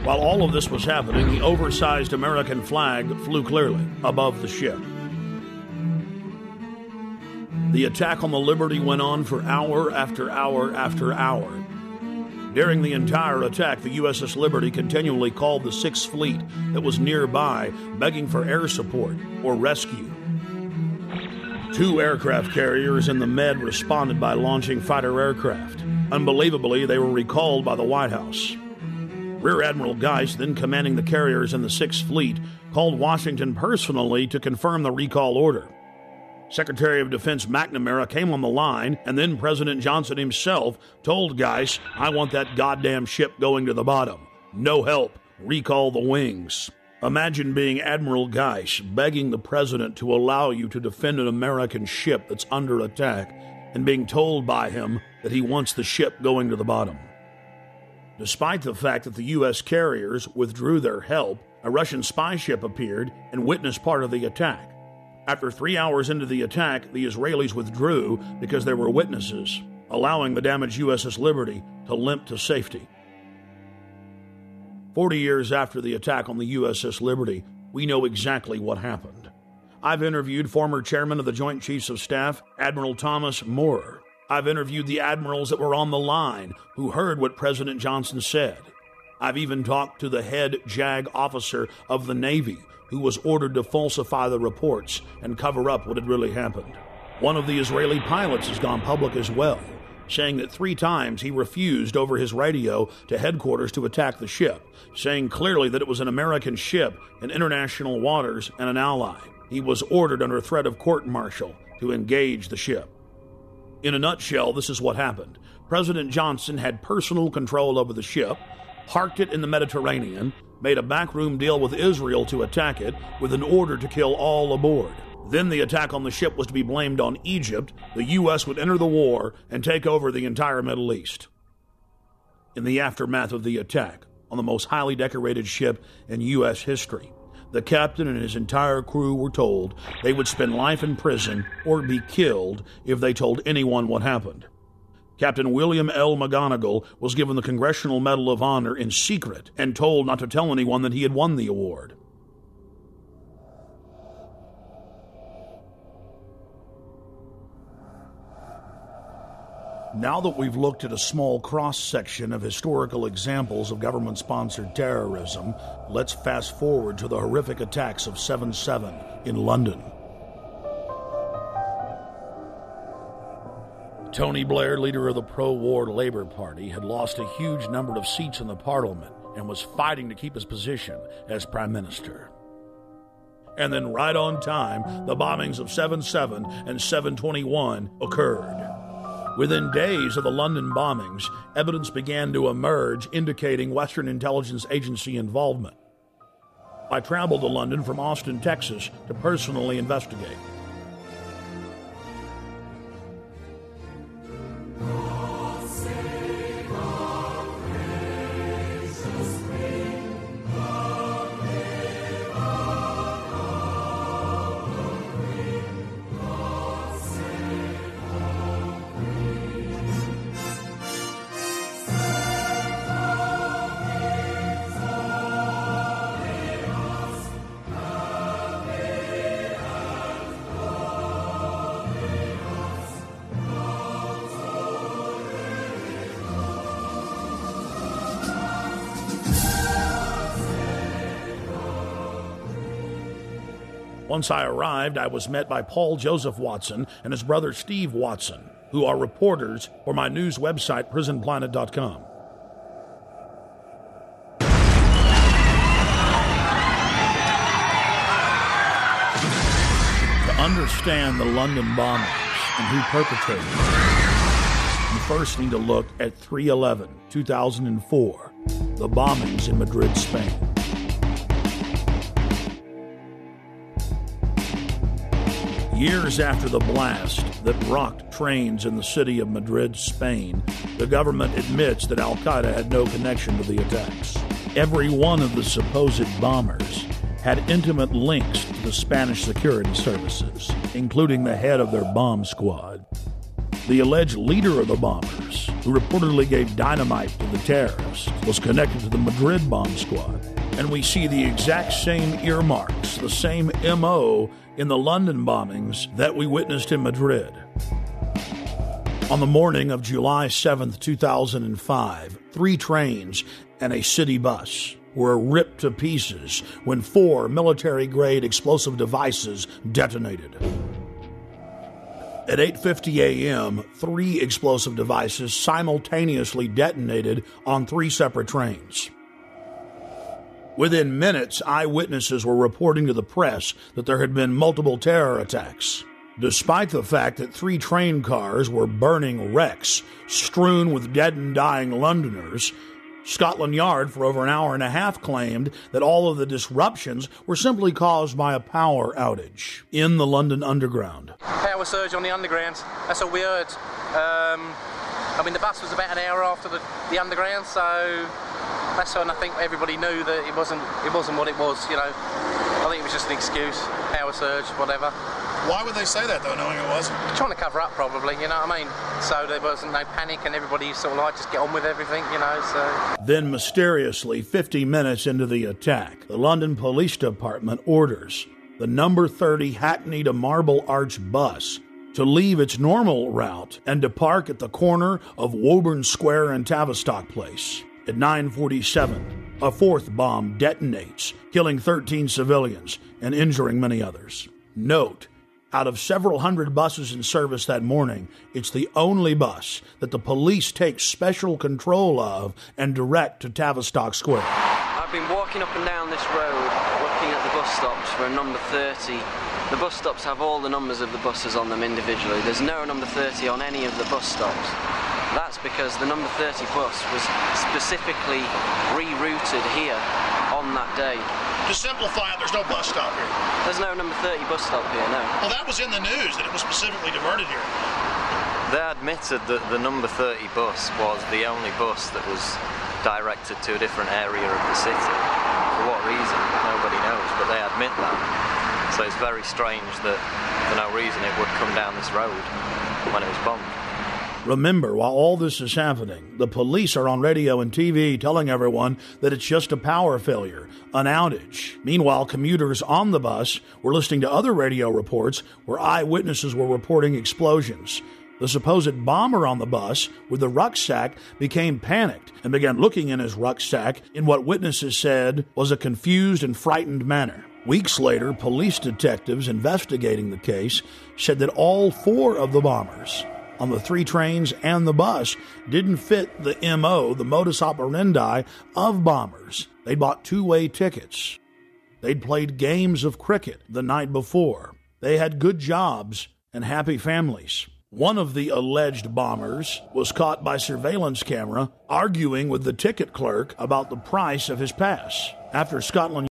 While all of this was happening, the oversized American flag flew clearly above the ship. The attack on the Liberty went on for hour after hour after hour. During the entire attack, the USS Liberty continually called the Sixth Fleet that was nearby, begging for air support or rescue. 2 aircraft carriers in the Med responded by launching fighter aircraft. Unbelievably, they were recalled by the White House. Rear Admiral Geist, then commanding the carriers in the Sixth Fleet, called Washington personally to confirm the recall order. Secretary of Defense McNamara came on the line, and then President Johnson himself told Geist, "I want that goddamn ship going to the bottom. No help. Recall the wings." Imagine being Admiral Geist begging the president to allow you to defend an American ship that's under attack and being told by him that he wants the ship going to the bottom. Despite the fact that the U.S. carriers withdrew their help, a Russian spy ship appeared and witnessed part of the attack. After 3 hours into the attack, the Israelis withdrew because there were witnesses, allowing the damaged USS Liberty to limp to safety. 40 years after the attack on the USS Liberty, we know exactly what happened. I've interviewed former chairman of the Joint Chiefs of Staff, Admiral Thomas Moorer. I've interviewed the admirals that were on the line who heard what President Johnson said. I've even talked to the head JAG officer of the Navy, who was ordered to falsify the reports and cover up what had really happened. One of the Israeli pilots has gone public as well, saying that 3 times he refused over his radio to headquarters to attack the ship, saying clearly that it was an American ship in international waters and an ally. He was ordered under threat of court-martial to engage the ship. In a nutshell, this is what happened. President Johnson had personal control over the ship, parked it in the Mediterranean, made a backroom deal with Israel to attack it with an order to kill all aboard. Then the attack on the ship was to be blamed on Egypt. The U.S. would enter the war and take over the entire Middle East. In the aftermath of the attack on the most highly decorated ship in U.S. history, the captain and his entire crew were told they would spend life in prison or be killed if they told anyone what happened. Captain William L. McGonigal was given the Congressional Medal of Honor in secret and told not to tell anyone that he had won the award. Now that we've looked at a small cross-section of historical examples of government-sponsored terrorism, let's fast forward to the horrific attacks of 7/7 in London. Tony Blair, leader of the pro-war Labour Party, had lost a huge number of seats in the Parliament and was fighting to keep his position as Prime Minister. And then right on time, the bombings of 7/7 and 7/21 occurred. Within days of the London bombings, evidence began to emerge indicating Western intelligence agency involvement. I traveled to London from Austin, Texas, to personally investigate. Once I arrived, I was met by Paul Joseph Watson and his brother Steve Watson, who are reporters for my news website, prisonplanet.com. To understand the London bombings and who perpetrated them, you first need to look at 3/11/2004, the bombings in Madrid, Spain. Years after the blast that rocked trains in the city of Madrid, Spain, the government admits that Al-Qaeda had no connection to the attacks. Every one of the supposed bombers had intimate links to the Spanish security services, including the head of their bomb squad. The alleged leader of the bombers who reportedly gave dynamite to the terrorists, was connected to the Madrid bomb squad. And we see the exact same earmarks, the same M.O. in the London bombings that we witnessed in Madrid. On the morning of July 7th, 2005, 3 trains and a city bus were ripped to pieces when 4 military-grade explosive devices detonated. At 8:50 a.m., 3 explosive devices simultaneously detonated on 3 separate trains. Within minutes, eyewitnesses were reporting to the press that there had been multiple terror attacks. Despite the fact that 3 train cars were burning wrecks strewn with dead and dying Londoners, Scotland Yard for over an hour and a half claimed that all of the disruptions were simply caused by a power outage in the London Underground. Power surge on the Underground, that's all we heard. The bus was about an hour after the Underground, so that's when I think everybody knew that it wasn't what it was, you know. I think it was just an excuse, power surge, whatever. Why would they say that, though, knowing it was? Trying to cover up, probably, you know what I mean? So there wasn't no panic and everybody sort of like, just get on with everything, you know, so... Then, mysteriously, 50 minutes into the attack, the London Police Department orders the number 30 Hackney to Marble Arch bus to leave its normal route and to park at the corner of Woburn Square and Tavistock Place. At 9:47, a 4th bomb detonates, killing 13 civilians and injuring many others. Note, out of several hundred buses in service that morning, it's the only bus that the police take special control of and direct to Tavistock Square. I've been walking up and down this road, looking at the bus stops for a number 30. The bus stops have all the numbers of the buses on them individually. There's no number 30 on any of the bus stops. That's because the number 30 bus was specifically rerouted here on that day. To simplify it, there's no bus stop here. There's no number 30 bus stop here, no. Well, that was in the news, that it was specifically diverted here. They admitted that the number 30 bus was the only bus that was directed to a different area of the city. For what reason? Nobody knows, but they admit that. So it's very strange that for no reason it would come down this road when it was bombed. Remember, while all this is happening, the police are on radio and TV telling everyone that it's just a power failure, an outage. Meanwhile, commuters on the bus were listening to other radio reports where eyewitnesses were reporting explosions. The supposed bomber on the bus with the rucksack became panicked and began looking in his rucksack in what witnesses said was a confused and frightened manner. Weeks later, police detectives investigating the case said that all 4 of the bombers on the 3 trains and the bus didn't fit the M.O., the modus operandi of bombers. They bought 2-way tickets. They'd played games of cricket the night before. They had good jobs and happy families. One of the alleged bombers was caught by surveillance camera arguing with the ticket clerk about the price of his pass. After Scotland